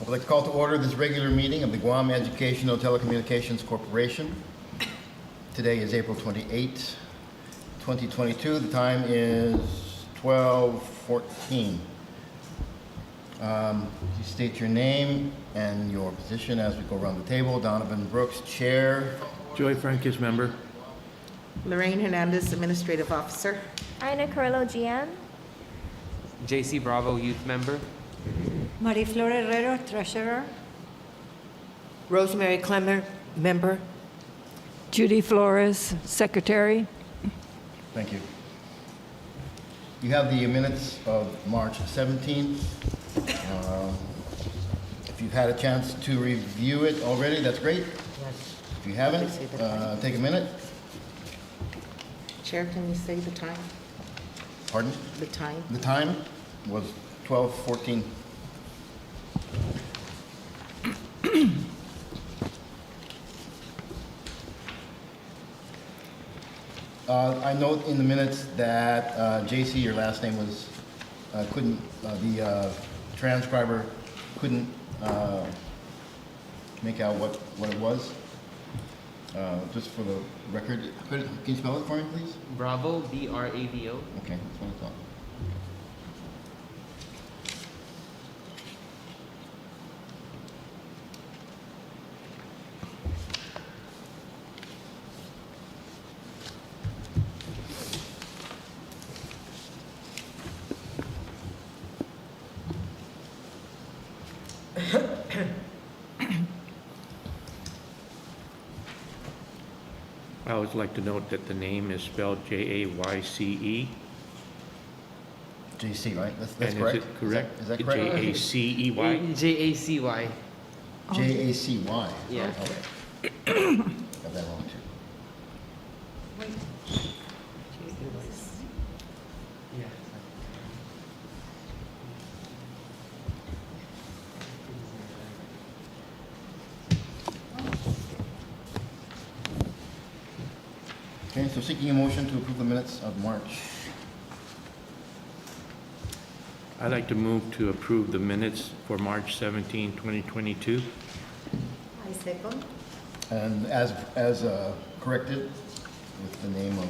I'd like to call to order this regular meeting of the Guam Educational Telecommunications Corporation. Today is April 28, 2022. The time is 12:14. You state your name and your position as we go around the table. Donovan Brooks, Chair. Joy Francus, member. Lorraine Hernandez, Administrative Officer. Ina Carrillo, GM. JC Bravo, youth member. Mariflor Herrero, Treasurer. Rosemary Clemmer, Member. Judy Flores, Secretary. Thank you. You have the minutes of March 17th. If you've had a chance to review it already, that's great. Yes. If you haven't, take a minute. Chair, can you say the time? Pardon? The time? The time was 12:14. I note in the minutes that JC, your last name was, the transcriber couldn't make out what it was. Just for the record, can you spell it for me, please? Bravo, B-R-A-V-O. Okay, that's what I thought. I always like to note that the name is spelled Jayce. JC, right? That's And correct? is it correct? Is that correct? Jacey. J-A-C-Y. J-A-C-Y. Yeah. Okay. Got that wrong too. Okay, so seeking a motion to approve the minutes of March. I'd like to move to approve the minutes for March 17, 2022. I second. And as corrected with the name of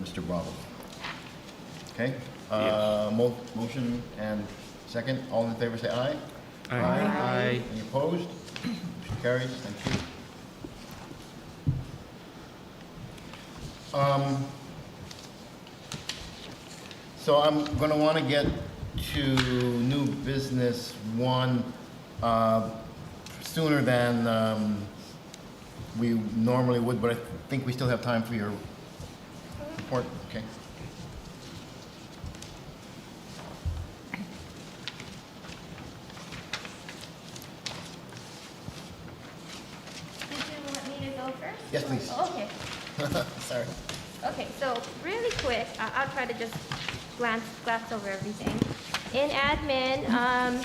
Mr. Bravo. Okay? Motion and second. All in favor say aye. Aye. Any opposed? Motion carries. Thank you. So I'm going to want to get to new business one sooner than we normally would, but I think we still have time for your report. Okay. Did you want me to go first? Yes, please. Oh, okay. Sorry. Okay, so really quick, I'll try to just glance over everything. In admin,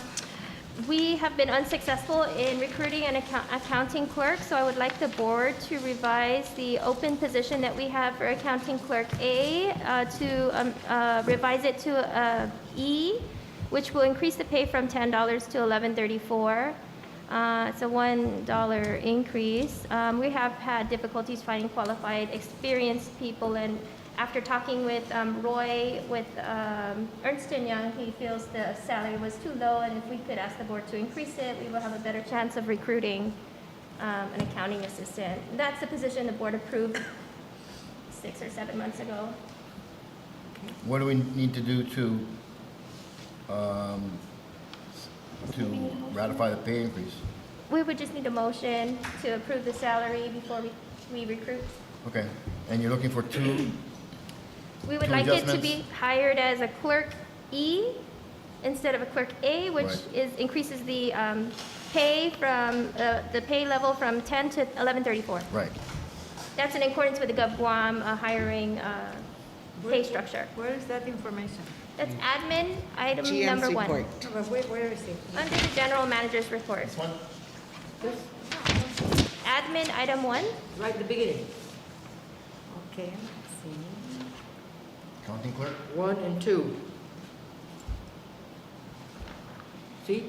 we have been unsuccessful in recruiting an accounting clerk, so I would like the board to revise the open position that we have for accounting clerk A, to revise it to E, which will increase the pay from $10 to $11.34. It's a $1 increase. We have had difficulties finding qualified, experienced people, and after talking with Roy with Ernst & Young, he feels the salary was too low, and if we could ask the board to increase it, we will have a better chance of recruiting an accounting assistant. That's the position the board approved 6 or 7 months ago. What do we need to do to ratify the pay increase? We would just need a motion to approve the salary before we recruit. Okay. And you're looking for two? We would Two like it to adjustments? be hired as a clerk E instead of a clerk A, which Right. increases the pay from the pay level from 10 to 11.34. Right. That's in accordance with the Guam hiring pay structure. Where is that information? That's admin item GM's number 1 report. No, but where is it? under the general manager's report. This one? Admin item 1. Right at the beginning. Okay, let's see. Accounting clerk? 1 and 2. See?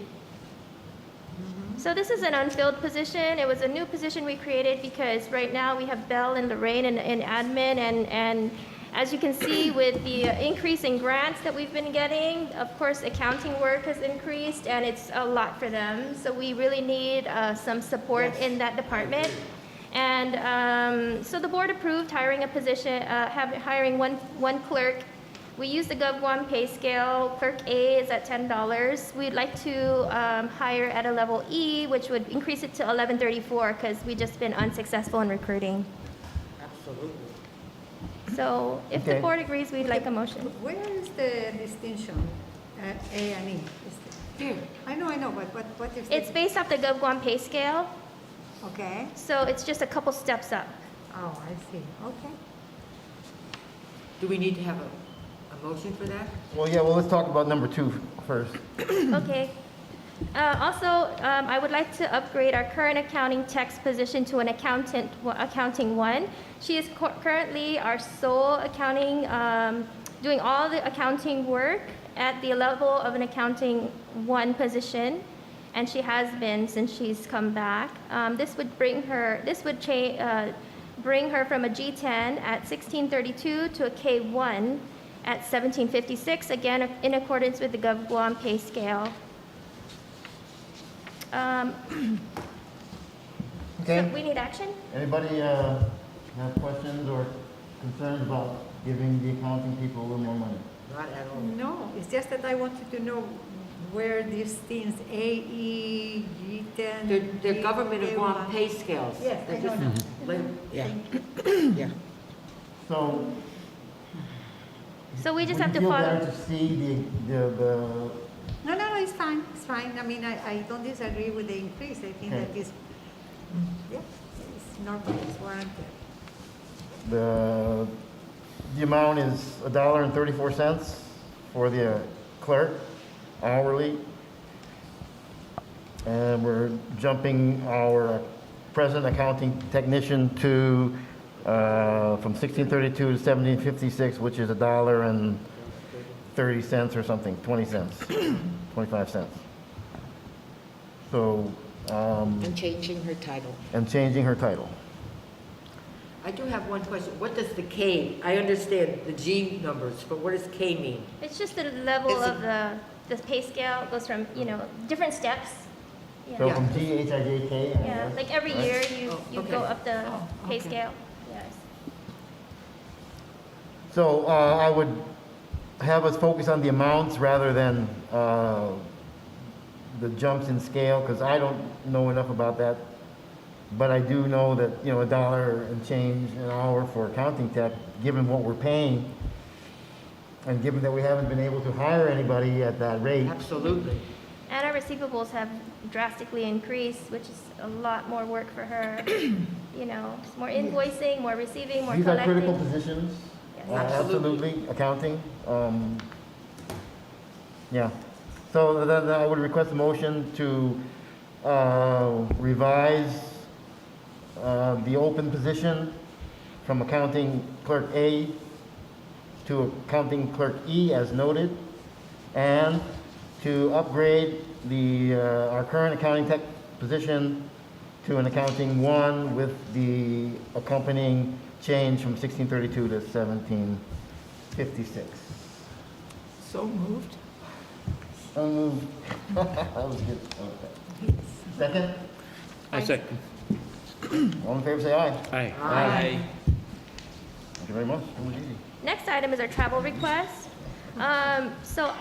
So this is an unfilled position. It was a new position we created because right now we have Belle and Lorraine in admin, and as you can see with the increase in grants that we've been getting, of course, accounting work has increased, and it's a lot for them. So we really need some support in that department. And so the board approved hiring a position, hiring one clerk. We use the GovGuam pay scale. Clerk A is at $10. We'd like to hire at a level E, which would increase it to $11.34 because we've just been unsuccessful in recruiting. Absolutely. So if the Okay. board agrees, we'd like a motion. Where is the distinction, A and E? Here. I know, but what is It's the? based off the GovGuam pay scale, Okay. so it's just a couple steps up. Oh, I see. Okay. Do we need to have a motion for that? Well, yeah, well, let's talk about number 2 first. Okay. Also, I would like to upgrade our current accounting text position to an accounting 1. She is currently our sole accounting, doing all the accounting work at the level of an accounting 1 position, and she has been since she's come back. This would bring her from a G10 at 1632 to a K1 at 1756, again in accordance with the GovGuam pay scale. Okay? So we need action? Anybody have questions or concerns about giving the accounting people a little more money? Not at all. No, it's just that I wanted to know where these things, A, E, G10. They're government of Guam K1. pay scales. Yes, I They're know just now. like- Yeah. Yeah. So. So we just would have to you feel follow. better to see the No, it's fine, it's fine. I mean, I don't disagree with the increase. I think Okay. that is, yeah, it's normal, it's warranted. the amount is $1.34 for the clerk hourly. And we're jumping our present accounting technician to, from 1632 to 1756, which is $1.30 or something, 20 cents, 25 cents. So, And changing her title. and changing her title. I do have one question. What does the K, I understand the G numbers, but what does K mean? It's just the level Is it- of the pay scale. It goes from, different steps. So Yeah, from GHIJK, I yeah. guess, Like every right? year, Oh, you okay. go up the Oh, pay okay. scale. Yes. So I would have us focus on the amounts rather than the jumps in scale, because I don't know enough about that. But I do know that, $1 and change an hour for accounting tech, given what we're paying, and given that we haven't been able to hire anybody at that rate. Absolutely. And our receivables have drastically increased, which is a lot more work for her. It's more invoicing, more receiving, more These are collecting. critical positions, Yes. absolutely, accounting. Yeah, so then I would request a motion to revise the open position from accounting clerk A to accounting clerk E as noted, and to upgrade our current accounting tech position to an accounting 1 with the accompanying change from 1632 to 1756. So moved. That was good. Okay. Second? I second. All in favor, say aye. Aye. Aye. Thank you very much. That was easy. Next item is our travel request. So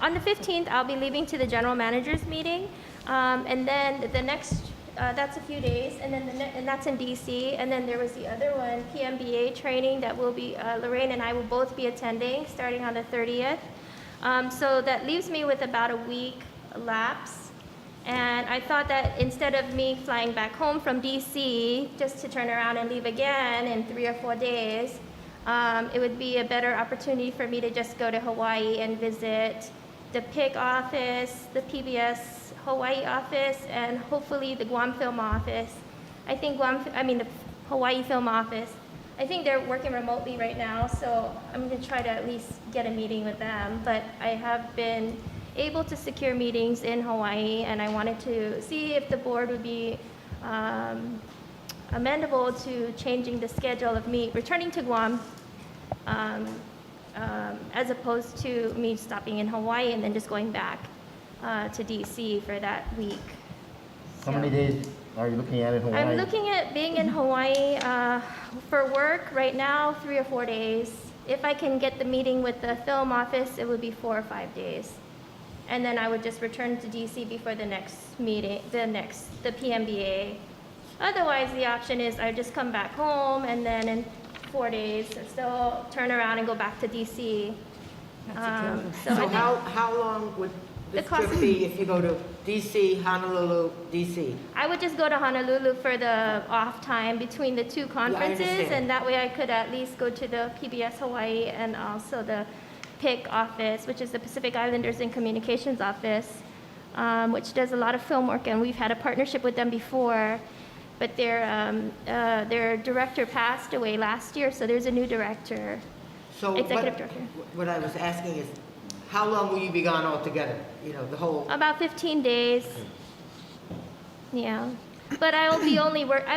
on the 15th, I'll be leaving to the general manager's meeting. And then the next, that's a few days, and then and that's in DC. And then there was the other one, PMBA training that will be, Lorraine and I will both be attending starting on the 30th. So that leaves me with about a week lapse. And I thought that instead of me flying back home from DC just to turn around and leave again in 3 or 4 days, it would be a better opportunity for me to just go to Hawaii and visit the PIC office, the PBS Hawaii office, and hopefully the Guam Film office. I think the Hawaii Film office. I think they're working remotely right now, so I'm going to try to at least get a meeting with them. But I have been able to secure meetings in Hawaii, and I wanted to see if the board would be amendable to changing the schedule of me returning to Guam, as opposed to me stopping in Hawaii and then just going back to DC for that week. How many days are you looking at in Hawaii? I'm looking at being in Hawaii for work right now, 3 or 4 days. If I can get the meeting with the film office, it would be 4 or 5 days. And then I would just return to DC before the next meeting, the PMBA. Otherwise, the option is I just come back home and then in 4 days, still turn around and go back to DC. That's a killer. So I So think- how long would The this cost- trip be if you go to DC, Honolulu, DC? I would just go to Honolulu for the off time between the two conferences, understand. and that way I could at least go to the PBS Hawaii and also the PIC office, which is the Pacific Islanders and Communications Office, which does a lot of film work, and we've had a partnership with them before, but their director passed away last year, so there's a new director. So Executive director. what I was asking is, how long will you be gone altogether? You know, the whole, About 15 days. Yeah. But I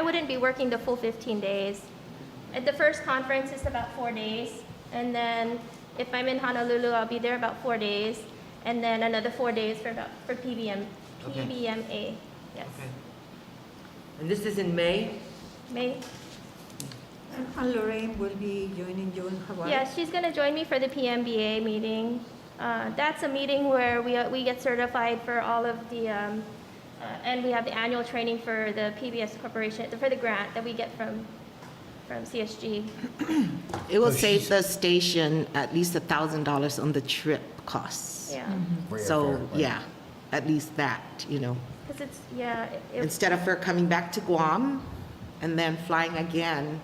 wouldn't be working the full 15 days. At the first conference is about 4 days. And then if I'm in Honolulu, I'll be there about 4 days. And then another 4 days for PBMA. Yes. okay. And this is in May? May? And Lorraine will be joining you in Hawaii? Yeah, she's going to join me for the PMBA meeting. That's a meeting where we get certified for all of the, and we have the annual training for the PBS Corporation, for the grant that we get from CSG. It will So save she's- the station at least $1,000 on the trip costs. Yeah, For airfare, So, right? yeah, at least that, because it's, yeah. Instead of her coming back to Guam and then flying again,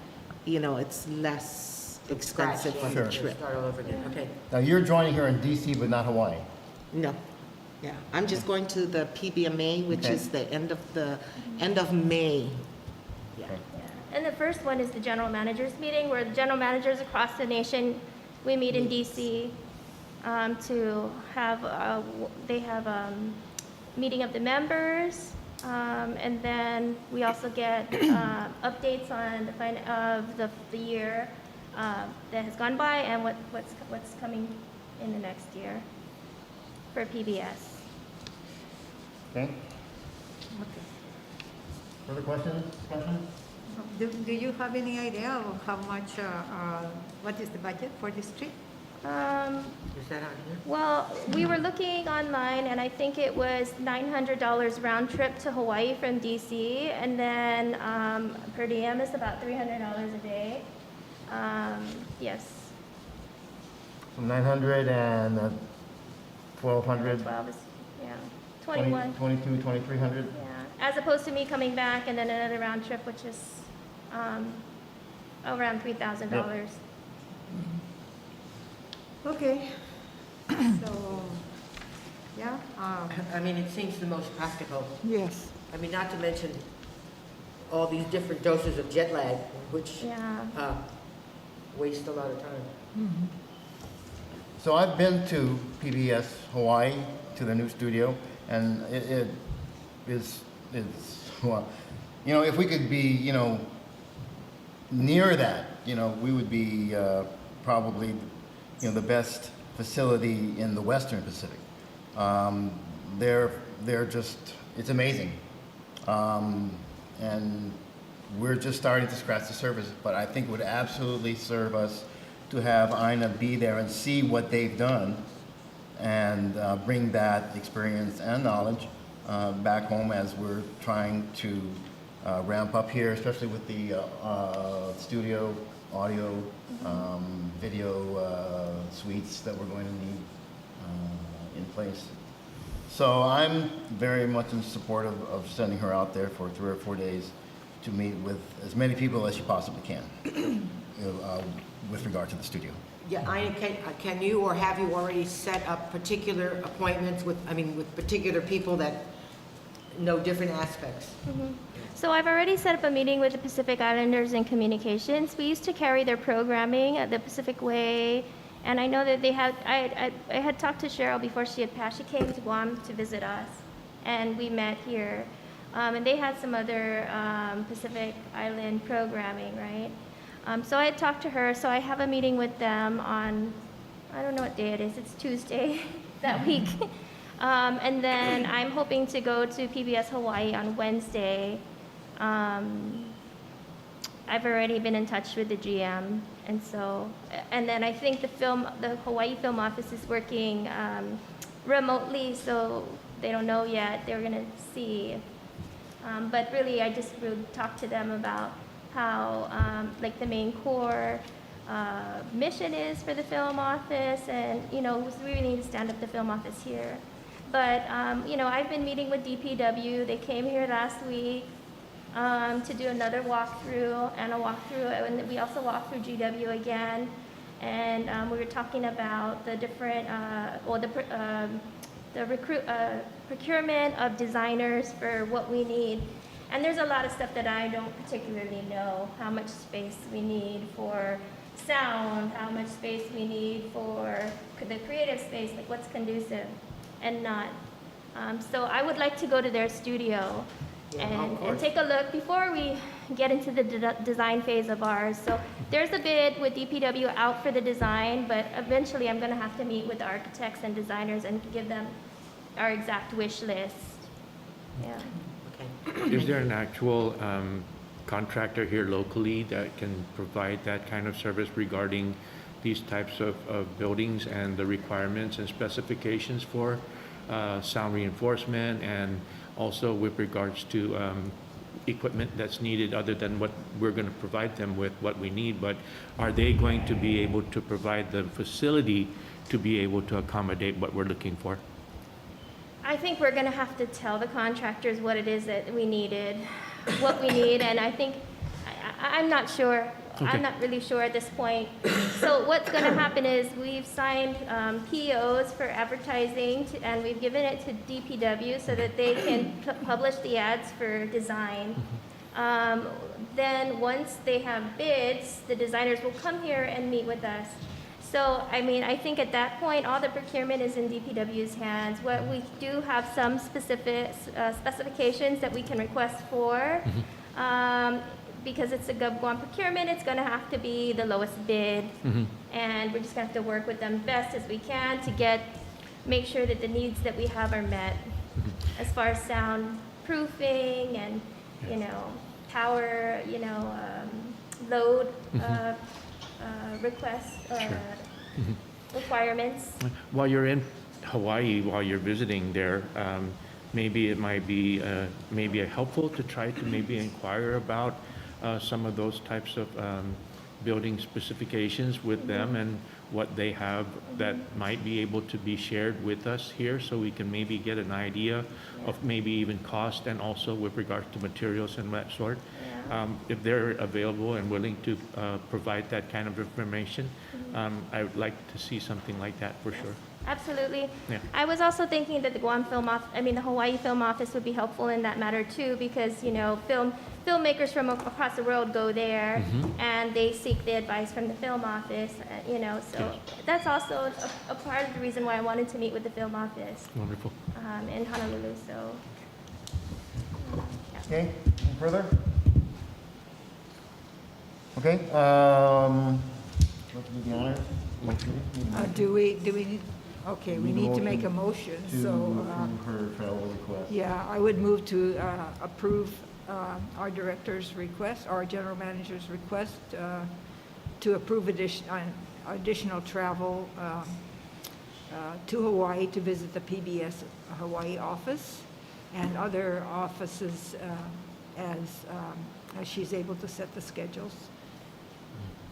it's less expensive Scratch, on Sure. the trip. Start all over again, okay. Now, you're joining her in DC, but not Hawaii. No, yeah, I'm just going to the PBMA, which Okay. is the end of May. Yeah. Okay. Yeah. And the first one is the general managers meeting, where the general managers across the nation, we meet in DC to have, they have meeting of the members, and then we also get updates on the year that has gone by and what's coming in the next year for PBS. Okay? Further questions, discussion? Do you have any idea of how much, what is the budget for this trip? Is that on here? Well, we were looking online, and I think it was $900 round trip to Hawaii from DC, and then per diem is about $300 a day. Yes, So 900 and 1,200, 12 is, yeah, 21. 22, 2,300? Yeah, as opposed to me coming back and then another round trip, which is around $3,000. Okay. So, yeah, I mean, it seems the most practical. yes. I mean, not to mention all these different doses of jet lag, which Yeah. waste a lot of time. So I've been to PBS Hawaii, to the new studio, and it is, well, if we could be, near that, we would be probably, the best facility in the Western Pacific. They're just, it's amazing. And we're just starting to scratch the surface, but I think it would absolutely serve us to have Ina be there and see what they've done and bring that experience and knowledge back home as we're trying to ramp up here, especially with the studio, audio, video suites that we're going to need in place. So I'm very much in support of sending her out there for 3 or 4 days to meet with as many people as she possibly can with regard to the studio. Yeah, can you or have you already set up particular appointments with particular people that know different aspects? So I've already set up a meeting with the Pacific Islanders and Communications. We used to carry their programming at the Pacific Way And I know that they had, I had talked to Cheryl before she had passed. She came to Guam to visit us, and we met here. And they had some other Pacific Island programming, right? So I had talked to her, so I have a meeting with them on, I don't know what day it is, it's Tuesday that week. And then I'm hoping to go to PBS Hawaii on Wednesday. I've already been in touch with the GM, and so, and then I think the Hawaii Film Office is working remotely, so they don't know yet. They're gonna see. But really, I just would talk to them about how, like, the main core mission is for the film office, and, you know, we really need to stand up the film office here. But, you know, I've been meeting with DPW. They came here last week to do another walkthrough and and we also walked through GW again. And we were talking about the different, procurement of designers for what we need. And there's a lot of stuff that I don't particularly know, how much space we need for sound, how much space we need for the creative space, like what's conducive and not. So I would like to go to their studio and take a look before we get into the design phase of ours. So there's a bid with DPW out for the design, but eventually I'm gonna have to meet with the architects and designers and give them our exact wish list. Yeah. Is there an actual contractor here locally that can provide that kind of service regarding these types of buildings and the requirements and specifications for sound reinforcement, and also with regards to equipment that's needed other than what we're going to provide them with what we need, but are they going to be able to provide the facility to be able to accommodate what we're looking for? I think we're gonna have to tell the contractors what it is that we needed, what we need, and I think, I'm not sure. Okay. I'm not really sure at this point. So what's gonna happen is we've signed POs for advertising, and we've given it to DPW so that they can publish the ads for design. Then once they have bids, the designers will come here and meet with us. So, I mean, I think at that point, all the procurement is in DPW's hands. What we do have some specific specifications that we can request for. Because it's a GovGuam procurement, it's gonna have to be the lowest bid. And we're just gonna have to work with them best as we can to make sure that the needs that we have are met. As far as sound proofing and, you know, power, you know, load, requests, requirements. While you're in Hawaii, while you're visiting there, maybe it might be maybe helpful to try to maybe inquire about some of those types of building specifications with them and what they have that might be able to be shared with us here, so we can maybe get an idea of maybe even cost, and also with regards to materials and that sort. If they're available and willing to provide that kind of information, I would like to see something like that for sure. Absolutely. Yeah. I was also thinking that the Hawaii Film Office would be helpful in that matter too, because, you know, filmmakers from across the world go there and they seek the advice from the film office, you know, so that's also a part of the reason why I wanted to meet with the film office. Wonderful. In Honolulu, so. Okay, any further? Okay, let's do the honor. Do we need, okay, we need to make a motion, To so, approve her travel request. yeah, I would move to approve our director's request, our general manager's request to approve additional travel to Hawaii to visit the PBS Hawaii office and other offices as she's able to set the schedules.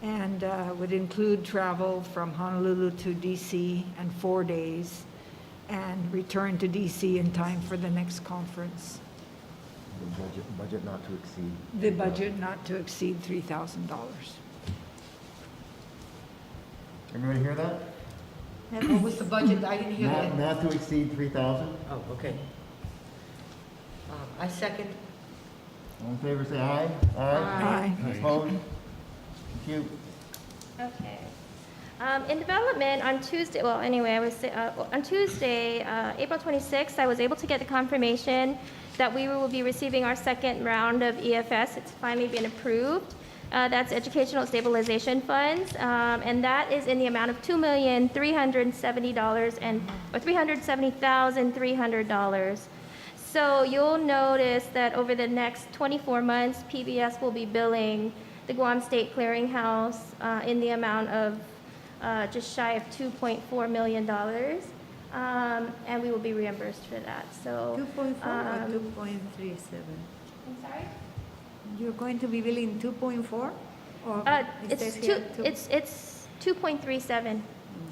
And would include travel from Honolulu to DC and 4 days, and return to DC in time for the next conference. The budget not to exceed. The budget not to exceed $3,000. Everybody hear that? What was the budget? I didn't hear that. Not to exceed 3,000. Oh, okay. I second. All in favor, say aye. Aye. Opposed? Thank you. Okay. In development on Tuesday, well, anyway, on Tuesday, April 26th, I was able to get the confirmation that we will be receiving our second round of EFS. It's finally been approved. That's Educational Stabilization Funds, and that is in the amount of $370,300. So you'll notice that over the next 24 months, PBS will be billing the Guam State Clearinghouse in the amount of just shy of $2.4 million, and we will be reimbursed for that. So 2.4 or 2.37? I'm sorry. You're going to be billing 2.4? Or it says It's here it's 2.37.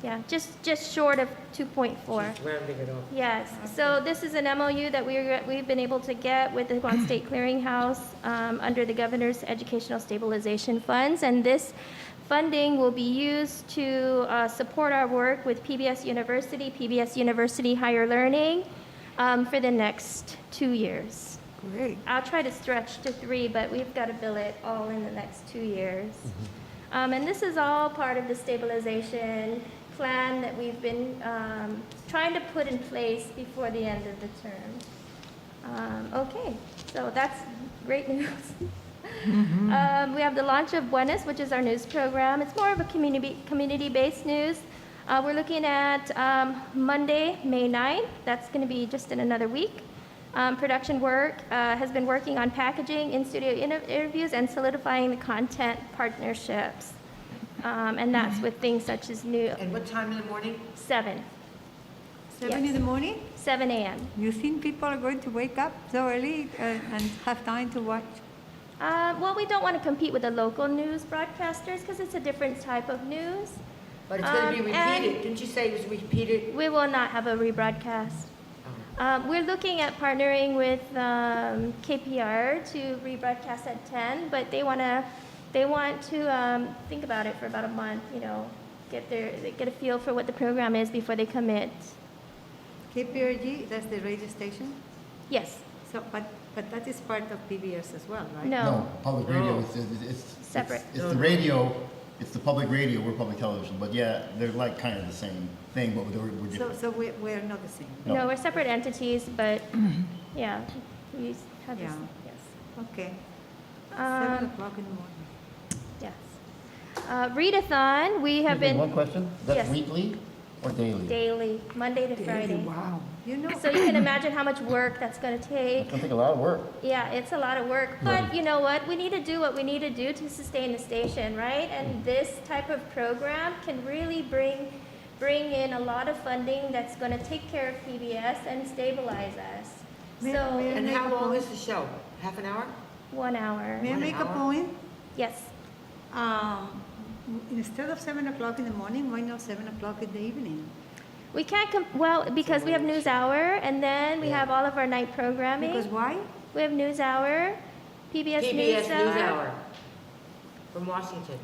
Yeah, just short of 2.4. Rounding it off. Yes, so this is an MOU that we've been able to get with the Guam State Clearinghouse under the Governor's Educational Stabilization Funds, and this funding will be used to support our work with PBS University Higher Learning for the next 2 years. Great. I'll try to stretch to 3, but we've got to bill it all in the next 2 years. And this is all part of the stabilization plan that we've been trying to put in place before the end of the term. Okay, so that's great news. We have the launch of Buenas, which is our news program. It's more of a community-based news. We're looking at Monday, May 9th. That's going to be just in another week. Production work has been working on packaging, in-studio interviews, and solidifying the content partnerships. And that's with things such as new And what time in the morning? 7 7 in the morning? 7 a.m. You think people are going to wake up so early and have time to watch? Well, we don't want to compete with the local news broadcasters because it's a different type of news. But it's going to be and- repeated. Didn't you say it was repeated? We will not have a rebroadcast. We're looking at partnering with KPR to rebroadcast at 10, but they want to think about it for about a month, get a feel for what the program is before they commit. KPRG, that's the radio station? Yes, So, but that is part of PBS as well, right? no, Public radio, No. it's. Separate. It's the radio, it's the public radio, we're public television, but yeah, they're like kind of the same thing, but we're different. So we're not the same. No. no, we're separate entities, but yeah, we have this, Yeah. yes. Okay. Um, 7 o'clock in the morning. Yes. Readathon, we have Excuse me, One been question, that's Yes. weekly or daily? daily, Monday to Friday. Wow. You know, So you can imagine how much work that's going to take. It's gonna take a lot of work. Yeah, it's a lot of work, but you know what? We need to do what we need to do to sustain the station, right? And this type of program can really bring in a lot of funding that's going to take care of PBS and stabilize us. May- So, may I And make how a long point? is the show? Half an hour? 1 hour. May I 1 make a hour? point? Yes. Instead of 7 o'clock in the morning, why not 7 o'clock in the evening? We can't, because we have News Hour, and then we have all of our night programming. Because why? We have News Hour, PBS PBS News News Hour. Hour from Washington.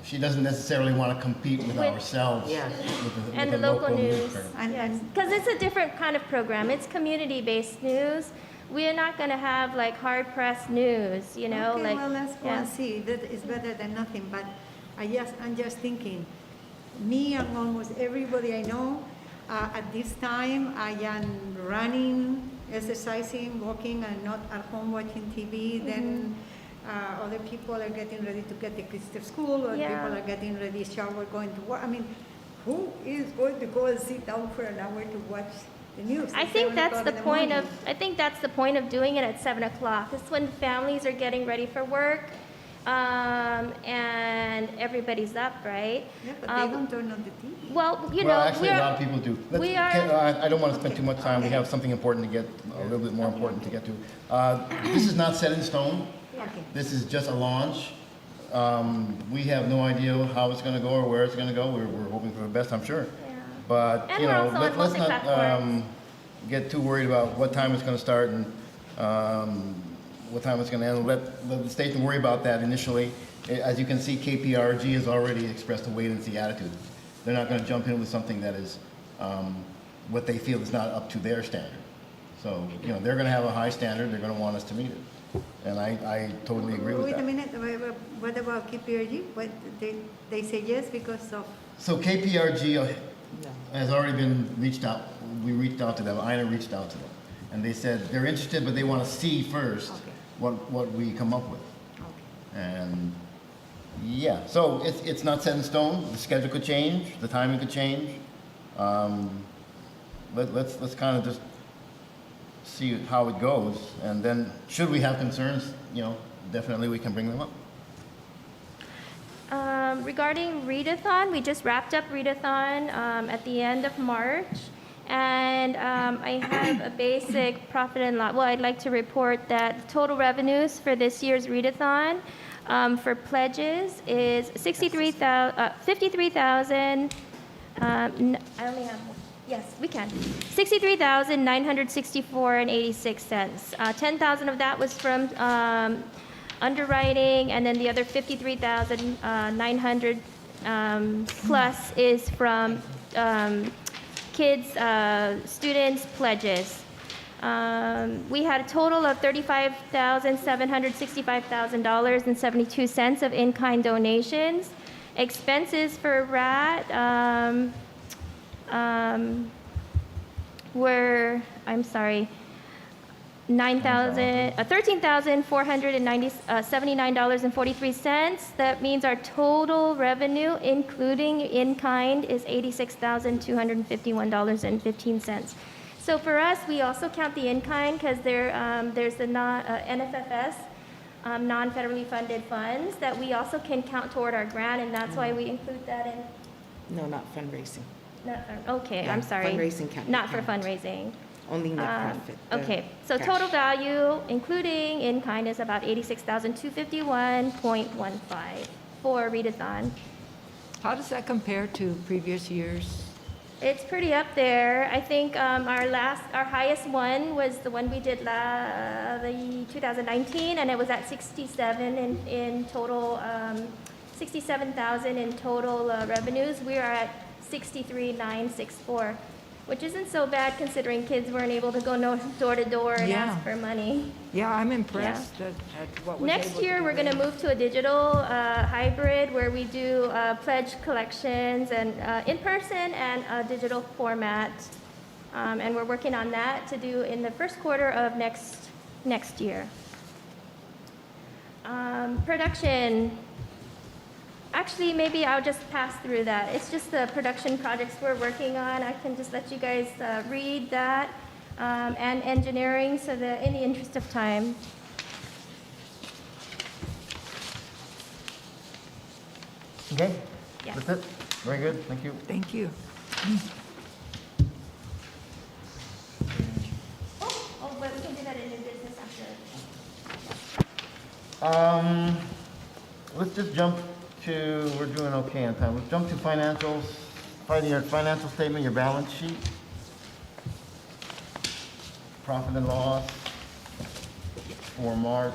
She doesn't necessarily want to compete with With- ourselves. Yeah. with And the local news. program. And- Yes, and- because it's a different kind of program. It's community-based news. We are not going to have like hard-pressed news, Okay, like. well, let's go yeah. and see. That is better than nothing, but I'm just thinking, me and almost everybody I know, at this time, I am running, exercising, walking, and not at home watching TV. Then other people are getting ready to get the kids to school, or Yeah. people are getting ready, shower, going to work. I mean, who is going to go and sit down for an hour to watch the news? I at think 7 that's o'clock the in the point of, morning? I think that's the point of doing it at 7 o'clock. It's when families are getting ready for work, and everybody's up, right? Yeah, but they don't turn on the TV. Well, Well, actually, a lot of people do. we are- I don't want to spend too much time, we have something important to get, a little bit more important to get to. This is not set in stone, Okay. this is just a launch. We have no idea how it's going to go or where it's going to go, we're hoping for the best, I'm sure. Yeah. But, And you we're know, also on let's not multi-platforms. get too worried about what time it's going to start and what time it's going to end. Let the station worry about that initially. As you can see, KPRG has already expressed a wait-and-see attitude. They're not going to jump in with something that is what they feel is not up to their standard. So, you know, they're going to have a high standard, they're going to want us to meet it. And I totally agree with Wait a that. minute, what about KPRG? What, they say yes because of, So KPRG has already been reached out, we reached out to them, Ina reached out to them. And they said they're interested, but they want to see first Okay. what we come up with. okay. And yeah, so it's not set in stone. The schedule could change, the timing could change. Let's kind of just see how it goes, and then should we have concerns, definitely we can bring them up. Regarding readathon, we just wrapped up readathon at the end of March. And I have a basic profit and loss. Well, I'd like to report that total revenues for this year's readathon for pledges is 53,000. I only have, yes, we can. 63,964 and 86 cents. 10,000 of that was from underwriting, and then the other 53,900 plus is from kids, students' pledges. We had a total of $35,765,000.72 of in-kind donations. Expenses for RAT were, I'm sorry, $13,479.43. That means our total revenue, including in-kind, is $86,251.15. So for us, we also count the in-kind because there's the NFFS, non-federally funded funds, that we also can count toward our grant, and that's why we include that in. No, not fundraising. Okay, Yeah, I'm sorry. fundraising can't be Not for counted. fundraising. Only net profit. the Okay, so cash. total value, including in-kind, is about $86,251.15 for readathon. How does that compare to previous years? It's pretty up there. I think our highest one was the one we did the 2019, and it was at 67 in total, 67,000 in total revenues. We are at 63,964, which isn't so bad considering kids weren't able to go door to door and Yeah. ask for money. Yeah, I'm impressed at what was able Next to year, be we're going to raised. move to a digital hybrid where we do pledge collections and in person and a digital format. And we're working on that to do in the first quarter of next year. Production. Actually, maybe I'll just pass through that. It's just the production projects we're working on. I can just let you guys read that. And engineering, so that in the interest of time. Okay? Yeah. That's it? Very good, thank you. Thank you. Oh, but we can do that in new business after. Let's just jump to, we're doing okay on time. Let's jump to financials, your financial statement, your balance sheet. Profit and loss for March.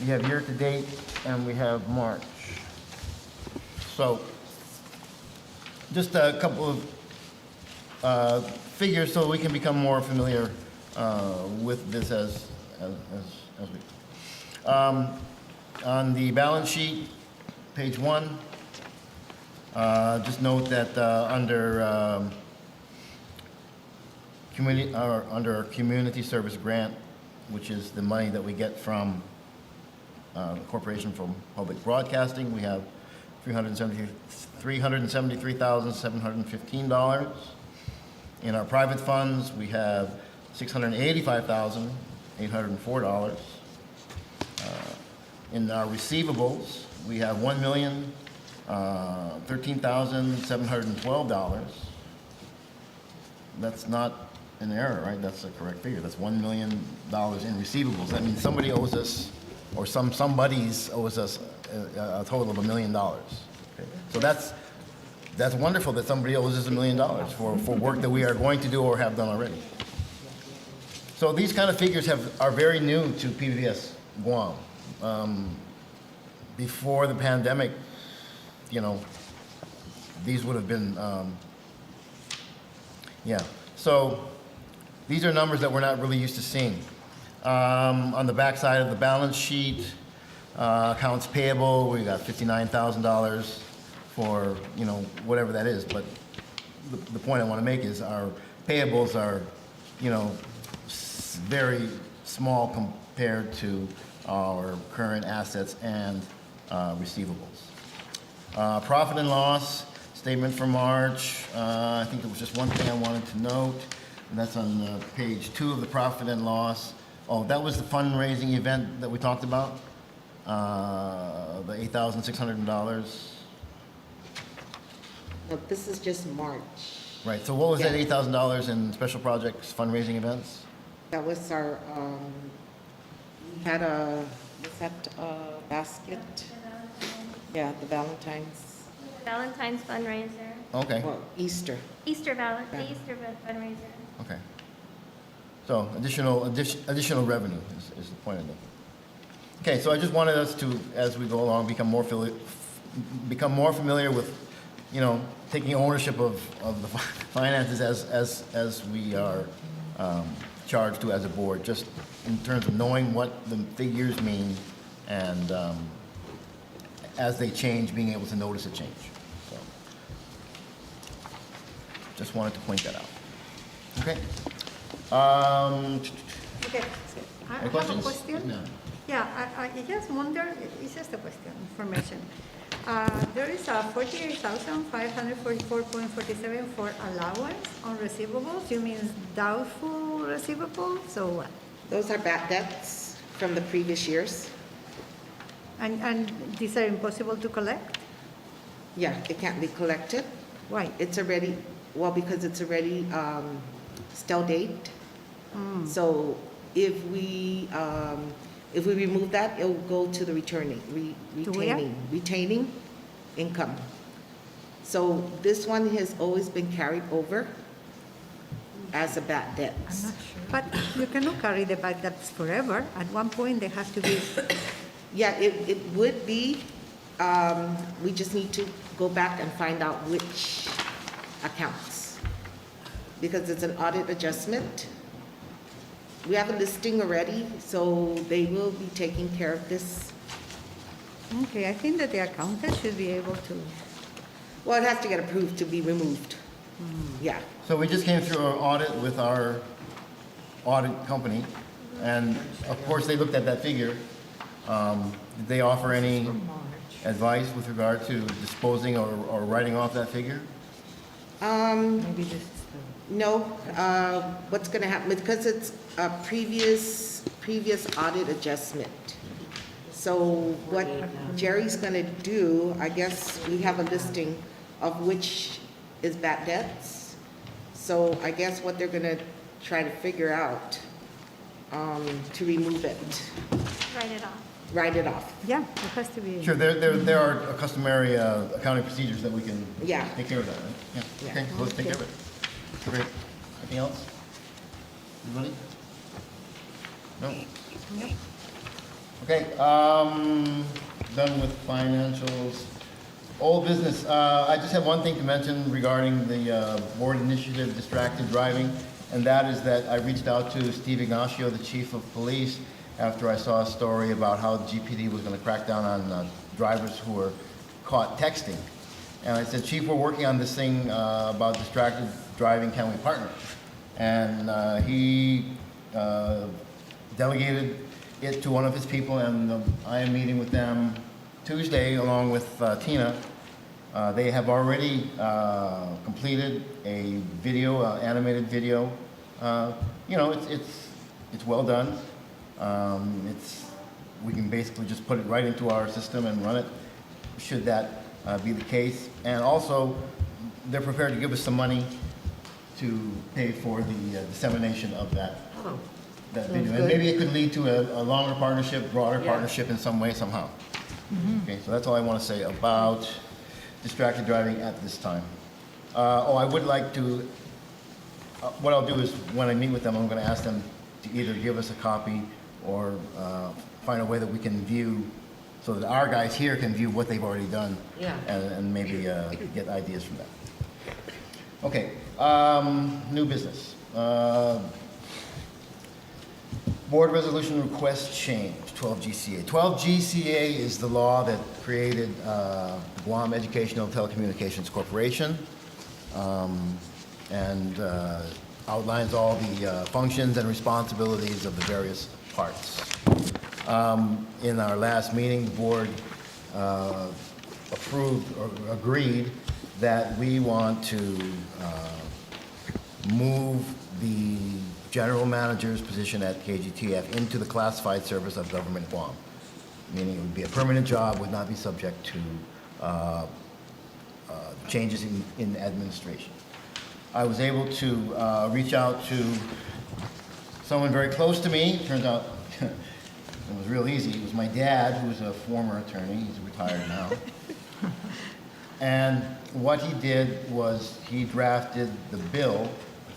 We have year-to-date and we have March. So, just a couple of figures so we can become more familiar with this as we. On the balance sheet, page 1, just note that under our community service grant, which is the money that we get from the Corporation for Public Broadcasting, we have $373,715. In our private funds, we have $685,804. In our receivables, we have $1,013,712. That's not an error, right? That's the correct figure. That's $1 million in receivables. That means somebody owes us, or somebody's owes us a total of $1 million. Okay? So that's wonderful that somebody owes us $1 million for work that we are going to do or have done already. So these kind of figures are very new to PBS Guam. Before the pandemic, these would have been, yeah. So these are numbers that we're not really used to seeing. On the back side of the balance sheet, accounts payable, we got $59,000 for, you know, whatever that is. But the point I want to make is our payables are, you know, very small compared to our current assets and receivables. Profit and loss statement for March. I think there was just one thing I wanted to note, and that's on page 2 of the profit and loss. Oh, that was the fundraising event that we talked about, the $8,600. No, this is just March. Right, so what was that Yeah. $8,000 in special projects fundraising events? That was our, we had a, was that basket? Yeah, the Valentine's, Valentine's fundraiser, Okay, well, Easter. the Easter fundraiser. okay. So additional revenue is the point of it. Okay, so I just wanted us to, as we go along, become more familiar with, you know, taking ownership of the finances as we are charged to as a board, just in terms of knowing what the figures mean and as they change, being able to notice a change. So, just wanted to point that out. Okay. Okay. I Any have a questions? question. No. Yeah, I just wonder, it's just a question, information. There is a 48,544.47 for allowance on receivables. You mean doubtful receivables, so what? Those are bad debts from the previous years. And these are impossible to collect? Yeah, it can't be collected. Why? It's already, well, because it's already stale date. So if we remove that, it'll go to the retaining income. So this one has always been carried over as a bad debt. I'm not sure. But you cannot carry the bad debts forever. At one point, they have to be, Yeah, it would be, we just need to go back and find out which accounts. Because it's an audit adjustment. We have a listing already, so they will be taking care of this. okay, I think that the accountant should be able to. Well, it has to get approved to be removed. Yeah. So we just came through our audit with our audit company, and of course, they looked at that figure. Did they offer any advice with regard to disposing or writing off that figure? Maybe this is No, what's gonna happen, because it's a previous audit adjustment. So what Jerry's gonna do, I guess we have a listing of which is bad debts. So I guess what they're gonna try to figure out, to remove it, write it off. Yeah, it has to be. Sure, there are customary accounting procedures that we can Yeah. take care of that, right? Yeah, Yeah. okay, so let's take care of it. Great. Anything else? Anybody? No? Okay, done with financials. Old business, I just have one thing to mention regarding the board initiative, distracted driving, and that is that I reached out to Steve Ignacio, the chief of police, after I saw a story about how the GPD was going to crack down on drivers who were caught texting. And I said, Chief, we're working on this thing about distracted driving, can we partner? And he delegated it to one of his people, and I am meeting with them Tuesday along with Tina. They have already completed a video, animated video. You know, it's well done. We can basically just put it right into our system and run it, should that be the case. And also, they're prepared to give us some money to pay for the dissemination of that video. And maybe it could lead to a longer partnership, broader partnership in some way, somehow. Okay, so that's all I want to say about distracted driving at this time. I would like to, what I'll do is, when I meet with them, I'm going to ask them to either give us a copy or find a way that we can view, so that our guys here can view what they've already done. Yeah. And maybe get ideas from that. Okay, new business. Board resolution request change, 12 GCA. 12 GCA is the law that created Guam Educational Telecommunications Corporation, and outlines all the functions and responsibilities of the various parts. In our last meeting, the board approved or agreed that we want to move the general manager's position at KGTF into the classified service of government Guam, meaning it would be a permanent job, would not be subject to changes in administration. I was able to reach out to someone very close to me. Turns out it was real easy. It was my dad, who's a former attorney. He's retired now. And what he did was he drafted the bill,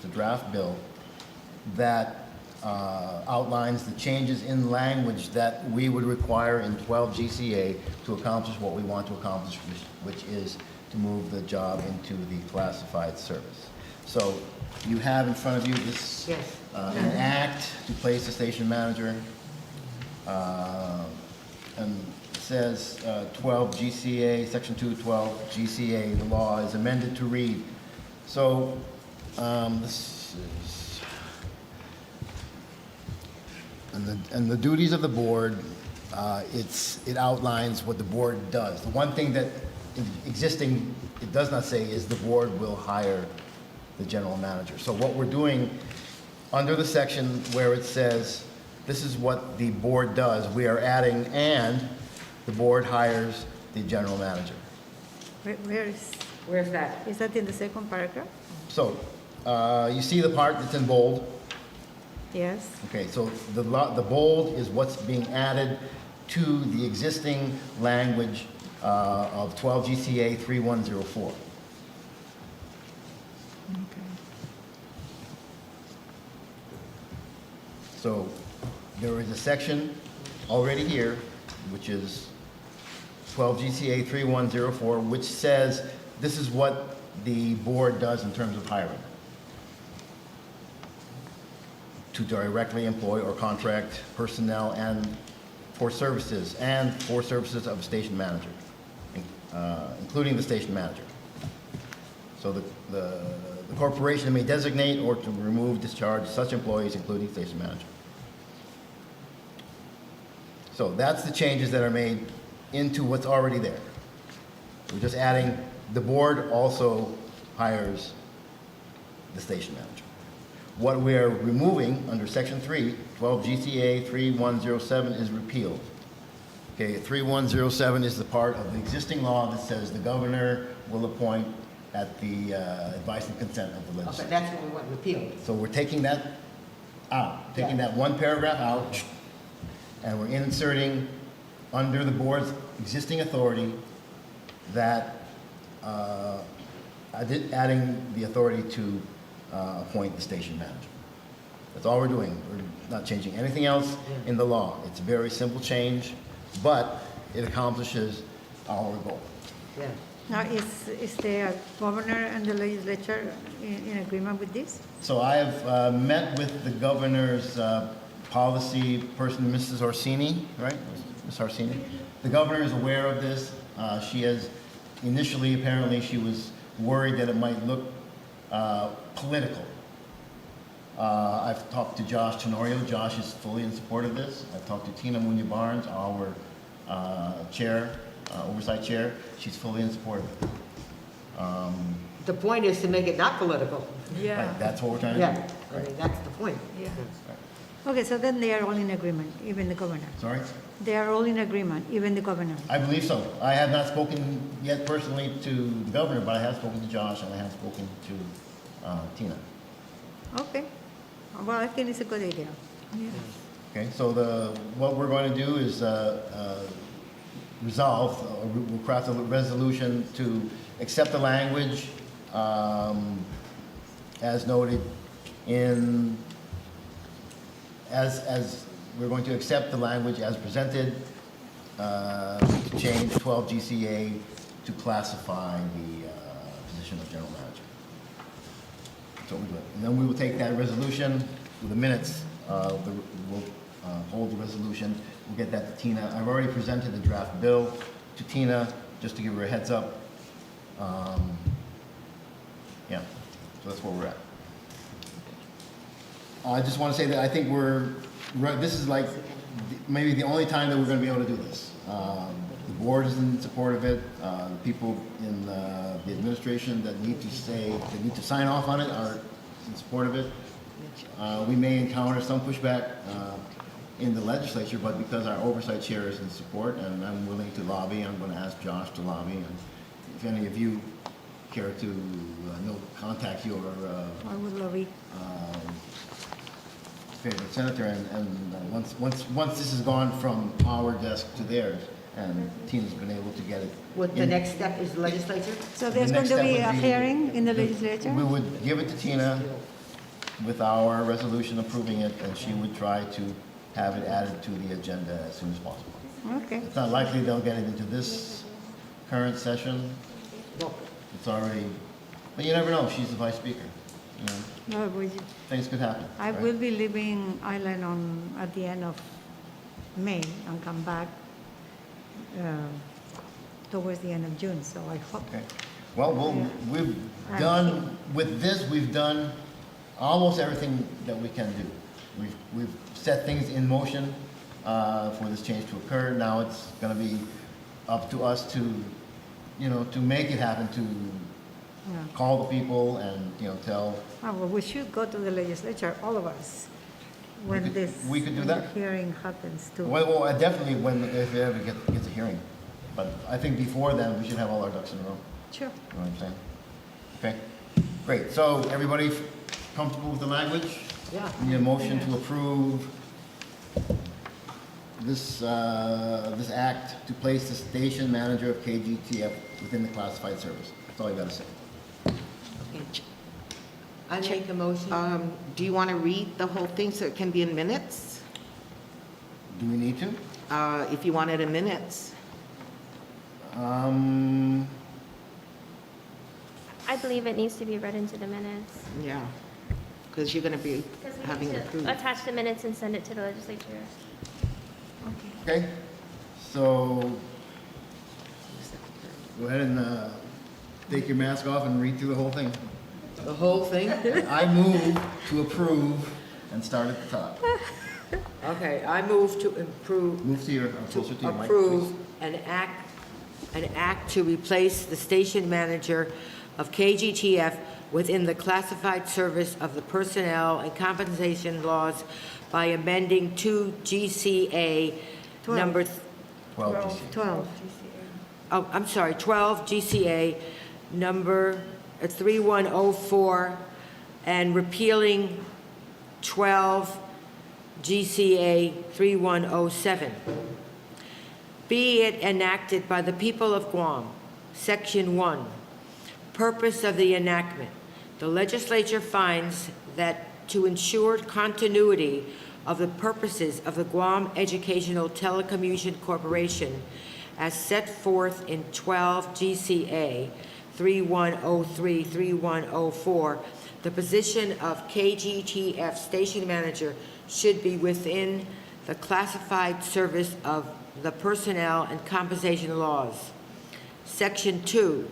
the draft bill, that outlines the changes in language that we would require in 12 GCA to accomplish what we want to accomplish, which is to move the job into the classified service. So you have in front of you this Yes. an act to place the station manager, and it says 12 GCA, Section 212 GCA, the law is amended to read. So this is, and the duties of the board, it outlines what the board does. The one thing that existing, it does not say is the board will hire the general manager. So what we're doing under the section where it says this is what the board does, we are adding and the board hires the general manager. Where's that? Is that in the second paragraph? So you see the part that's in bold? Yes. Okay, so the bold is what's being added to the existing language of 12 GCA 3104. So there is a section already here, which is 12 GCA 3104, which says this is what the board does in terms of hiring. To directly employ or contract personnel and for services of a station manager, including the station manager. So the corporation may designate or to remove, discharge such employees, including station manager. So that's the changes that are made into what's already there. We're just adding, the board also hires the station manager. What we are removing under Section 3, 12 GCA 3107 is repealed. Okay, 3107 is the part of the existing law that says the governor will appoint at the advice and consent of the Okay, legislature. that's what we want repealed. So we're taking that out, taking that one paragraph out, and we're inserting under the board's existing authority that, adding the authority to appoint the station manager. That's all we're doing. We're not changing anything else in the law. It's a very simple change, but it accomplishes our goal. Yeah. Now, is the governor and the legislature in agreement with this? So I have met with the governor's policy person, Mrs. Orsini, right? Ms. Orsini? The governor is aware of this. She has, initially, apparently, she was worried that it might look political. I've talked to Josh Tenorio. Josh is fully in support of this. I've talked to Tina Munya Barnes, our chair, oversight chair. She's fully in support of it. The point is to make it not political. Yeah. Right, that's what we're trying to Yeah, do. I mean, that's the point. Yeah. Okay, so then they are all in agreement, even the governor. Sorry? They are all in agreement, even the governor. I believe so. I have not spoken yet personally to the governor, but I have spoken to Josh and I have spoken to Tina. Okay. Well, I think it's a good idea. Okay, so what we're going to do is resolve, we'll craft a resolution to accept the language as noted in, as we're going to accept the language as presented, to change 12 GCA to classify the position of general manager. That's what we're doing. And then we will take that resolution with the minutes, we'll hold the resolution. We'll get that to Tina. I've already presented the draft bill to Tina, just to give her a heads up. Yeah, so that's where we're at. I just want to say that I think this is like maybe the only time that we're going to be able to do this. The board is in support of it. The people in the administration that need to sign off on it are in support of it. We may encounter some pushback in the legislature, but because our oversight chair is in support and I'm willing to lobby, I'm going to ask Josh to lobby. And if any of you care to contact your I would love it. favorite senator, and once this has gone from our desk to theirs, and Tina's been able to get it. What the in- next step is the legislature? So The there's going next to step be would a be- hearing in the legislature? We would give it to Tina with our resolution approving it, and she would try to have it added to the agenda as soon as possible. Okay. It's not likely they'll get it into this current session. It's already, but you never know, she's the vice speaker. You know, No, things could happen. I right? will be leaving Island at the end of May and come back towards the end of June, so I hope. Okay. Well, we've done, with this, we've done almost everything that we can do. We've set things in motion for this change to occur. Now it's going to be up to us to, to make it happen, to Yeah. call the people and, tell. Oh, well, we should go to the legislature, all of us, when we could do when that. the hearing happens too. Well, definitely if it ever gets a hearing. But I think before then, we should have all our ducks in a row. Sure. You know what I'm saying? Okay, great. So everybody comfortable with the language? Yeah. Need a motion to approve this act to place the station manager of KGTF within the classified service. That's all you gotta say. I make a motion. Do you want to read the whole thing so it can be in minutes? Do we need to? If you want it in minutes. I believe it needs to be read into the minutes. Yeah, because you're going to be Because we having need it to approved. attach the minutes and send it to the legislature. Okay, so go ahead and take your mask off and read through the whole thing. The whole thing? I move to approve and start at the top. Okay, I move to improve, Move to your, closer to your mic, approve please. an act to replace the station manager of KGTF within the classified service of the personnel and compensation laws by amending 2 GCA number, 12 GC. 12. 12 GCA number 3104 and repealing 12 GCA 3107. Be it enacted by the people of Guam, Section 1. Purpose of the enactment. The legislature finds that to ensure continuity of the purposes of the Guam Educational Telecommunication Corporation as set forth in 12 GCA 3103-3104, the position of KGTF station manager should be within the classified service of the personnel and compensation laws. Section 2,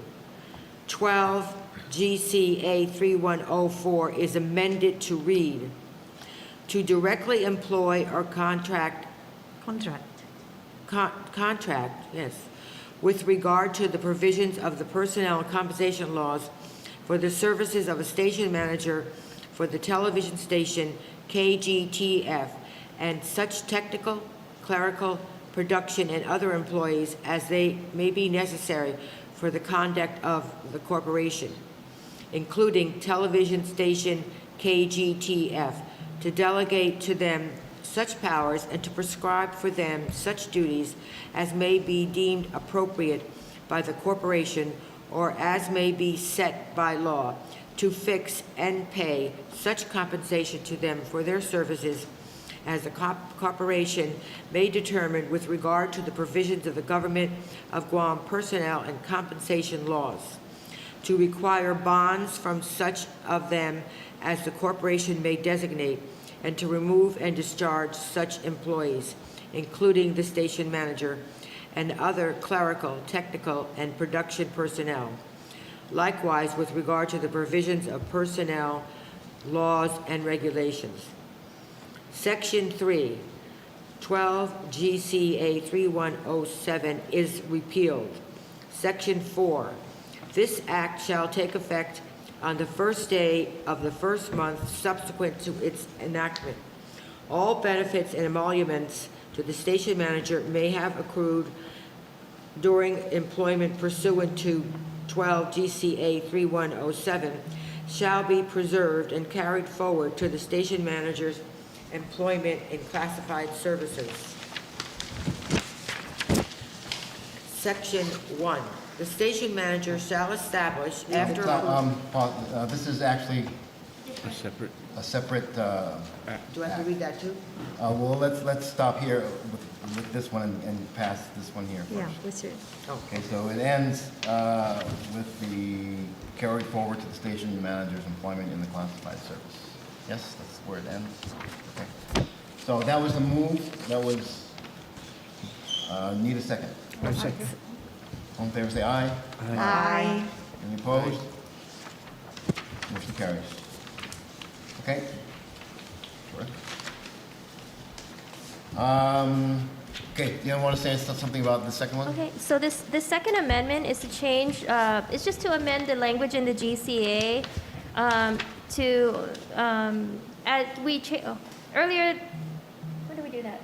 12 GCA 3104 is amended to read, to directly employ or contract, yes, with regard to the provisions of the personnel and compensation laws for the services of a station manager for the television station KGTF and such technical, clerical, production, and other employees as they may be necessary for the conduct of the corporation, including television station KGTF, to delegate to them such powers and to prescribe for them such duties as may be deemed appropriate by the corporation or as may be set by law, to fix and pay such compensation to them for their services as the corporation may determine with regard to the provisions of the Government of Guam personnel and compensation laws, to require bonds from such of them as the corporation may designate, and to remove and discharge such employees, including the station manager and other clerical, technical, and production personnel. Likewise, with regard to the provisions of personnel, laws, and regulations. Section 3, 12 GCA 3107 is repealed. Section 4, this act shall take effect on the first day of the first month subsequent to its enactment. All benefits and emoluments to the station manager may have accrued during employment pursuant to 12 GCA 3107 shall be preserved and carried forward to the station manager's employment in classified services. Section 1, the station manager shall establish after approval. This is actually A separate, a separate, Do I have to read that too? well, let's stop here with this one and pass this one here first. Yeah, that's it. Okay, so it ends with the carried forward to the station manager's employment in the classified service. Yes, that's where it ends? Okay. So that was the move, that was, need a second. I second. All in favor, say aye. Aye. Any opposed? Motion carries. Okay? Sure. Okay, you want to say something about the second one? Okay, so the second amendment is to change, it's just to amend the language in the GCA to, earlier, when did we do that?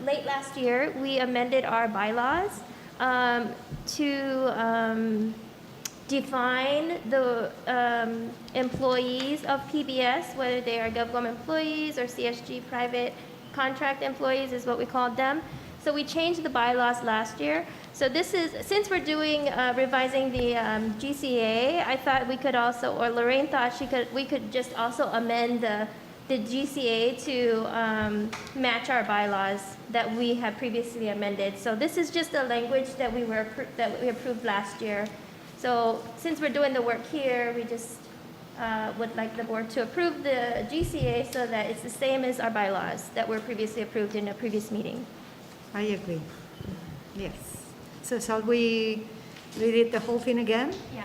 Late last year, we amended our bylaws to define the employees of PBS, whether they are GovGuam employees or CSG private contract employees is what we called them. So we changed the bylaws last year. So this is, since we're doing, revising the GCA, I thought we could also, or Lorraine thought we could just also amend the GCA to match our bylaws that we had previously amended. So this is just the language that we approved last year. So since we're doing the work here, we just would like the board to approve the GCA so that it's the same as our bylaws that were previously approved in a previous meeting. I agree. Yes. So shall we read it the whole thing again? Yeah.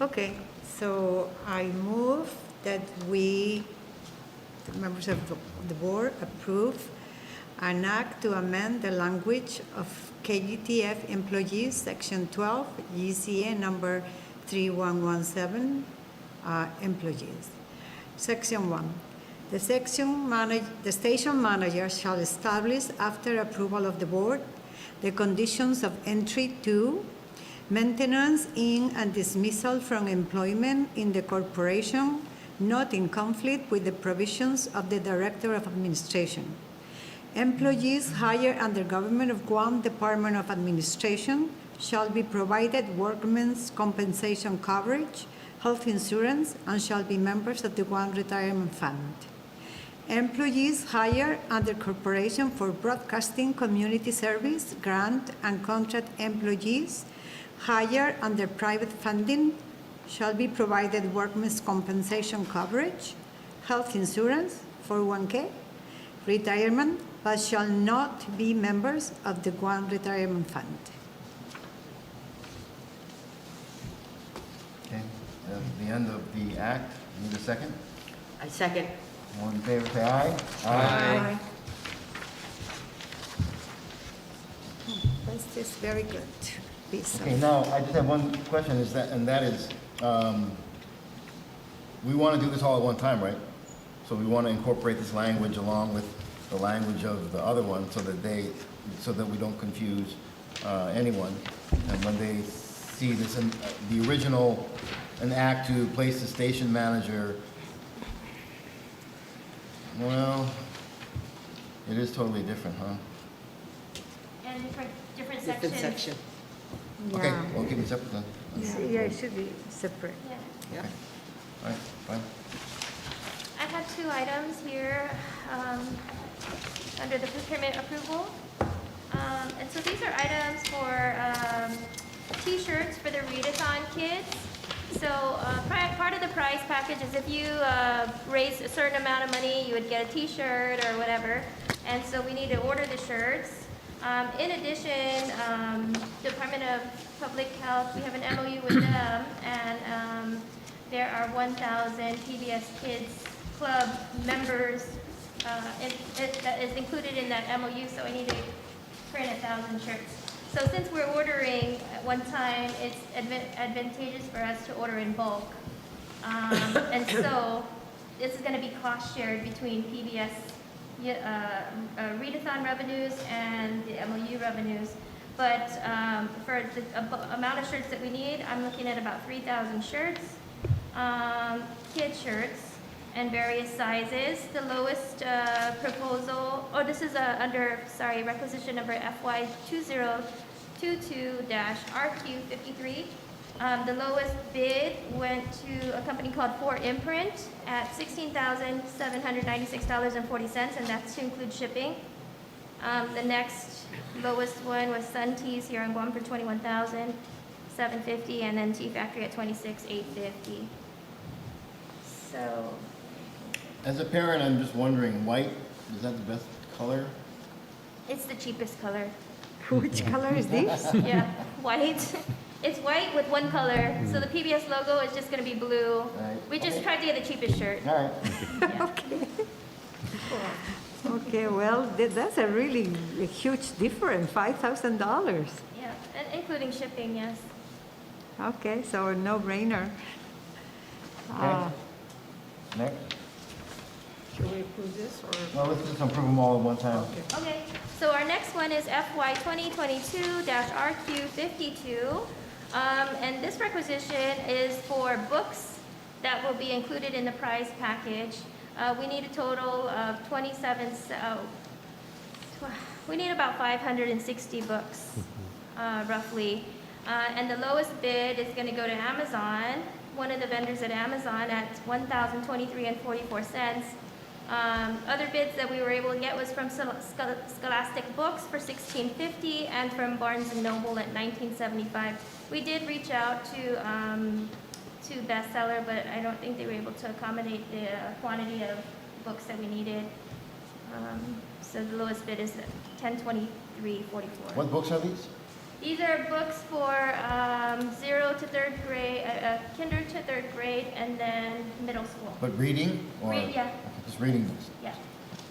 Okay, so I move that we, the members of the board, approve an act to amend the language of KGTF employees, Section 12, GCA number 3117, employees. Section 1. The station manager shall establish, after approval of the board, the conditions of entry to, maintenance in, and dismissal from employment in the corporation, not in conflict with the provisions of the Director of Administration. Employees hired under Government of Guam Department of Administration shall be provided workmen's compensation coverage, health insurance, and shall be members of the Guam Retirement Fund. Employees hired under Corporation for Broadcasting Community Service, grant, and contract employees hired under private funding shall be provided workmen's compensation coverage, health insurance, 401k, retirement, but shall not be members of the Guam Retirement Fund. Okay, that's the end of the act. Need a second? I second. All in favor, say aye. Aye. That's just very good piece of. Okay, now, I just have one question, and that is, we want to do this all at one time, right? So we want to incorporate this language along with the language of the other one so that we don't confuse anyone. And when they see this, the original, an act to place the station manager, well, it is totally different, huh? And for different Different sections. section. Okay, Yeah. we'll keep it separate then. Yeah, it should be separate. Yeah. Yeah. All right, fine. I have two items here under the procurement approval. And so these are items for T-shirts for the readathon kids. So part of the prize package is if you raise a certain amount of money, you would get a T-shirt or whatever. And so we need to order the shirts. In addition, Department of Public Health, we have an MOU with them, and there are 1,000 PBS Kids Club members. That is included in that MOU, so I need to print 1,000 shirts. So since we're ordering at one time, it's advantageous for us to order in bulk. And so this is going to be cost shared between PBS readathon revenues and the MOU revenues. But for the amount of shirts that we need, I'm looking at about 3,000 shirts, kid shirts, and various sizes. The lowest proposal, this is requisition number FY 2022-RQ53. The lowest bid went to a company called 4Imprint at $16,796.40, and that's to include shipping. The next lowest one was Sun Tees here in Guam for $21,750, and then Tea Factory at $26,850. So, As a parent, I'm just wondering, white, is that the best color? it's the cheapest color. Which color is this? Yeah, white. It's white with one color, so the PBS logo is just gonna be blue. Right. We just tried to get the cheapest shirt. All right. Okay. Okay, well, that's a really huge difference, $5,000. Yeah, and including shipping, yes. Okay, so a no-brainer. Okay. Next. Should we approve this, or? Well, let's just approve them all at one time. Okay, so our next one is FY 2022-RQ52. And this requisition is for books that will be included in the prize package. We need a total of we need about 560 books, roughly. And the lowest bid is gonna go to Amazon, one of the vendors at Amazon at $1,023.44. Other bids that we were able to get was from Scholastic Books for $16.50 and from Barnes & Noble at $19.75. We did reach out to Bestseller, but I don't think they were able to accommodate the quantity of books that we needed. So the lowest bid is $1023.44. What books are these? These are books for 0 to 3rd grade, kinder to 3rd grade, and then middle school. But reading or? Yeah. Okay, just reading books. Yeah.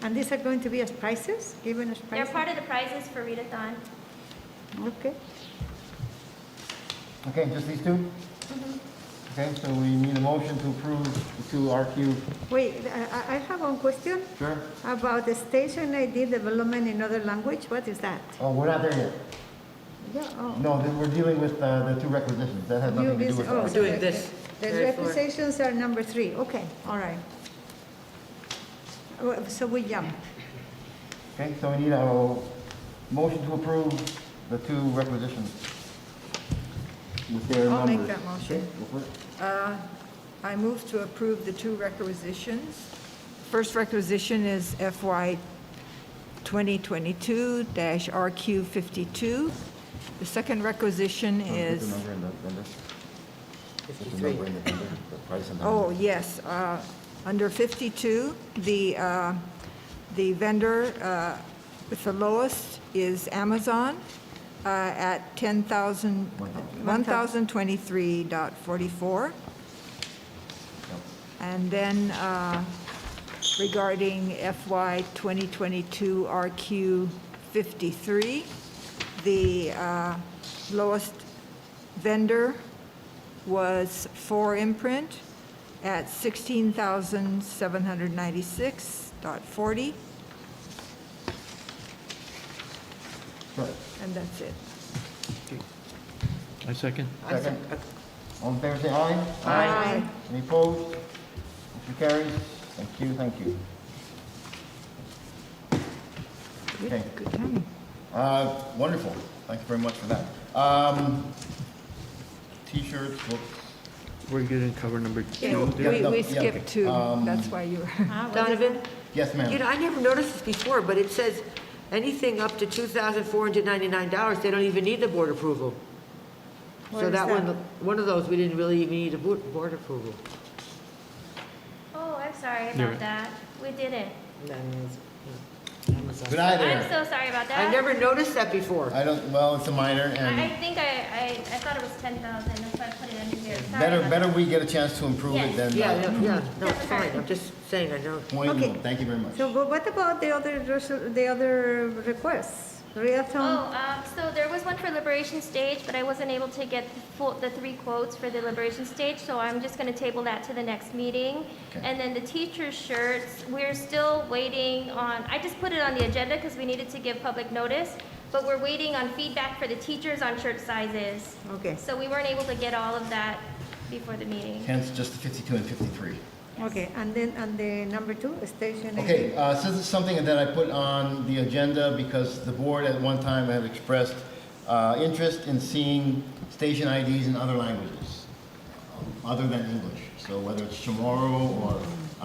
And these are going to be as prizes, given as They're prizes? part of the prizes for Readathon. Okay. Okay, just these two? Okay, so we need a motion to approve the two RQ. Wait, I have one question Sure. about the station ID development in other language. What is that? Oh, we're not there yet. Yeah, oh. No, we're dealing with the two requisitions. That has nothing to do with Oh, that. so doing this. The Very forward. requisitions are number 3. Okay, all right. So we jump. Okay, so we need a motion to approve the two requisitions with their I'll numbers. make that motion. Okay, go for it. I move to approve the two requisitions. First requisition is FY 2022-RQ52. The second requisition Put the is, number in the vendor. Put the 53. number in the vendor, the price and the oh, number. yes, under 52, the vendor with the lowest is Amazon at $1,023.44. Yep. And then regarding FY 2022 RQ53, the lowest vendor was 4Imprint at $16,796.40, Right. and that's it. I second. Second. All in favor, say aye. Aye. Any opposed? Motion carries. Thank you, thank you. Okay. Good timing. Wonderful. Thank you very much for that. T-shirts, books. We're getting cover number Yeah, 2 there. no, we yeah, skipped okay. 2, that's why you were. Donovan, Yes, ma'am. you know, I never noticed this before, but it says anything up to $2,499, they don't even need the board approval. What So is that one of those, we didn't really even need a board approval. Oh, I'm sorry You're- about that. We didn't. Good night I'm there. so sorry about that. I never noticed that before. I don't, well, it's a minor, I and think I thought it was 10,000, that's why I put it in here. Sorry better, about better that. we get a chance to improve it Yes. than. Yeah, no, it's That's fine, okay. I'm just saying, I don't. Point, Okay. thank you very much. So, but what about the other requests? Reathon? So there was one for Liberation Stage, but I wasn't able to get the 3 quotes for the Liberation Stage, so I'm just gonna table that to the next meeting. Okay. And then the teacher shirts, we're still waiting on, I just put it on the agenda because we needed to give public notice, but we're waiting on feedback for the teachers on shirt sizes. Okay, So we weren't able to get all of that before the meeting. Hence, just the 52 and 53. okay, and then, and the number 2, station. Okay, so this is something that I put on the agenda because the board at one time had expressed interest in seeing station IDs in other languages, other than English. So whether it's Chamorro or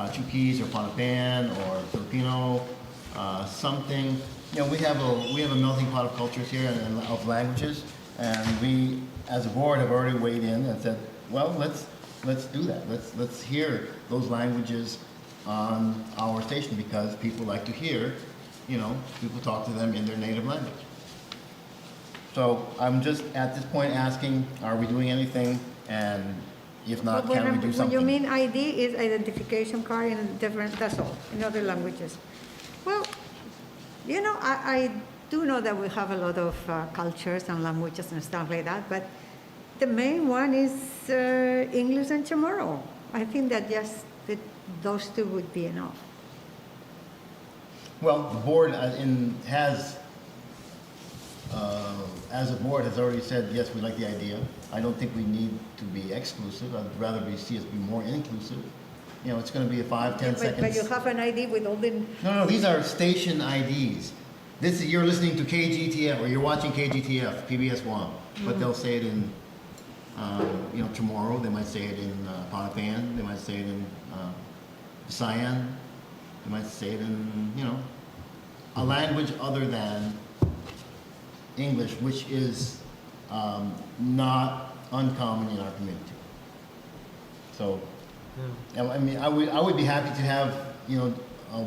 Chuukese or Panapan or Filipino, something, you know, we have a melting pot of cultures here and of languages, and we, as a board, have already weighed in and said, well, let's do that. Let's hear those languages on our station because people like to hear, you know, people talk to them in their native language. So I'm just at this point asking, are we doing anything? And if not, can we do When something? you mean ID, is identification card in different, that's all, in other languages. Well, you know, I do know that we have a lot of cultures and languages and stuff like that, but the main one is English and Chamorro. I think that just those 2 would be enough. Well, the board has, as a board, has already said, yes, we like the idea. I don't think we need to be exclusive. I'd rather see us be more inclusive. You know, it's going to be a 5, 10 seconds. But you have an ID with all the, No, these are station IDs. This is, you're listening to KGTF, or you're watching KGTF, PBS Guam, but they'll say it in, you know, Chamorro, they might say it in Panapan, they might say it in Visayan, they might say it in, you know, a language other than English, which is not uncommon in our community. So, I mean, I would be happy to have, you know,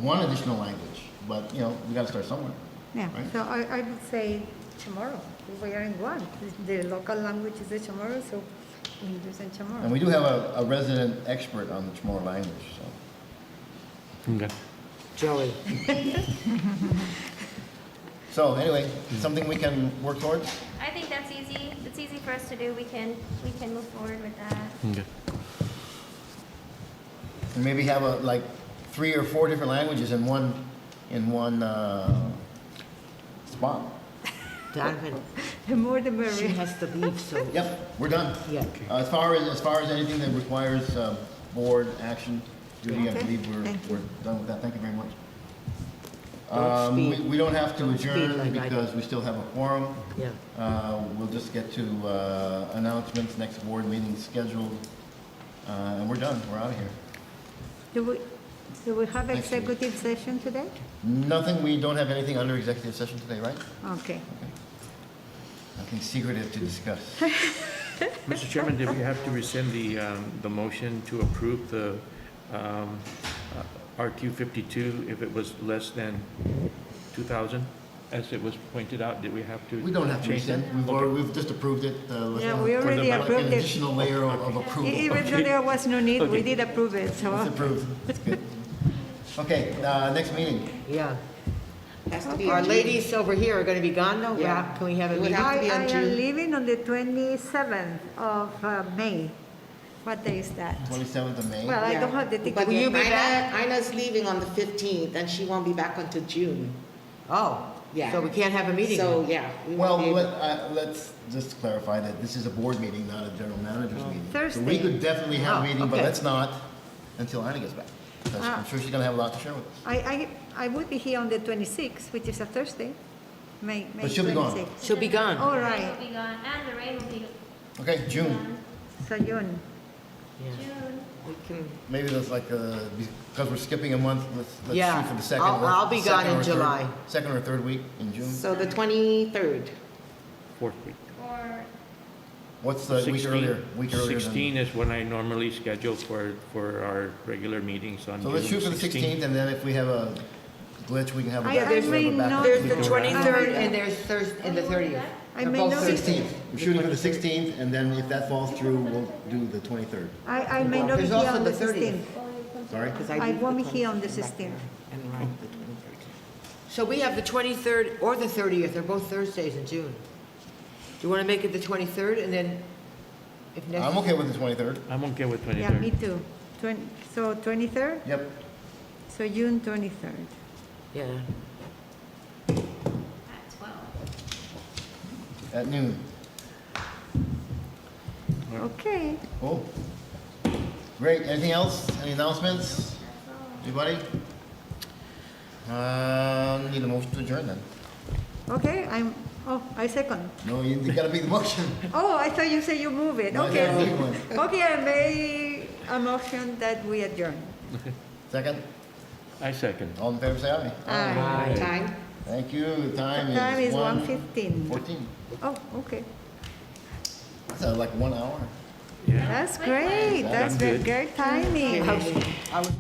one additional language, but, you know, we got to start somewhere. yeah. Right. So I would say Chamorro. We are in Guam. The local language is the Chamorro, so English and Chamorro. And we do have a resident expert on the Chamorro language, so. Okay. Joey. So anyway, something we can work towards? I think that's easy. It's easy for us to do. We can move forward with that. Okay. And maybe have like 3 or 4 different languages in one spot. Donovan, The more the she merrier. has to leave, so. Yep, we're done. Yeah. As far as anything that requires board action, Judy, I Okay, believe thank you. we're done with that. Thank you very much. Don't speed. We don't have to Don't speed adjourn like I do. because we still have a quorum. Yeah. We'll just get to announcements, next board meeting scheduled, and we're done. We're out of here. Do we have Next week. executive session today? Nothing, we don't have anything under executive session today, right? Okay. Nothing secretive to discuss. Mr. Chairman, did we have to rescind the motion to approve the RQ 52 if it was less than 2,000? As it was pointed out, did we have to? We don't have to change that? rescind, we've just approved it. Yeah, we for the- already like approved An it. additional layer of approval. Even though there was no need, we did approve it, It's so. approved, it's good. Okay, next meeting. Yeah. Has to be Our in June. ladies over here are gonna be gone though? Yeah. Can we have a It would meeting? have to I be on am June. leaving on the 27th of May. What day is that? 27th of May. Well, I Yeah. don't have the ticket. But Will you be back? Ina's leaving on the 15th, and she won't be back until June. Oh. Yeah. So we can't have a meeting? So, then? yeah. we Well, won't be able- let's just clarify that this is a board meeting, not a general manager's meeting. So we Thursday. could definitely have a Oh, meeting, but okay. let's not until Ina gets back. Because I'm sure she's gonna have a lot to share with us. I would be here on the 26th, which is a Thursday, May 26th. But she'll be gone. She'll be gone. All The rain right, will be gone, and the rain will be Okay, June. gone. so June. Yeah. June. We can, Maybe there's like, because we're skipping a month, let's Yeah, shoot for the second. I'll be gone second in or third- July. Second or third week in June. So the 23rd. Fourth week. Or What's the week 16 earlier? Week earlier than- 16 is when I normally schedule for our regular meetings on So let's shoot June for the 16th, and then if we have a glitch, we can have a I- back. I we have a may backup. not- There's the do that. 23rd and there's Thursday, and the 30th. I They're may both not- Thursdays. 16th. We're shooting for the 16th, and then if that falls through, we'll do the 23rd. I may not be There's here also on the the 30th. 16th. Sorry? I won't be here on the 16th. And Ryan, the 23rd. So we have the 23rd or the 30th, they're both Thursdays in June. Do you want to make it the 23rd and then, if I'm necessary? okay with the 23rd. I'm okay with Yeah, me 23rd. too. So 23rd? Yep. So June 23rd. Yeah. At noon. Okay. Cool. Great. Anything else? Any announcements? Anybody? Need a motion to adjourn then. Okay, I second. No, you gotta be the motion. Oh, I thought you said you move it. No, I gotta Okay. make one. Okay, I made a motion that we adjourn. Second? I second. All in favor, say aye. Aye. Time? Thank you. The time Time is 1:14. 1:15. Oh, okay. That's like 1 hour. Yeah. That's great. That's Good. great timing. I was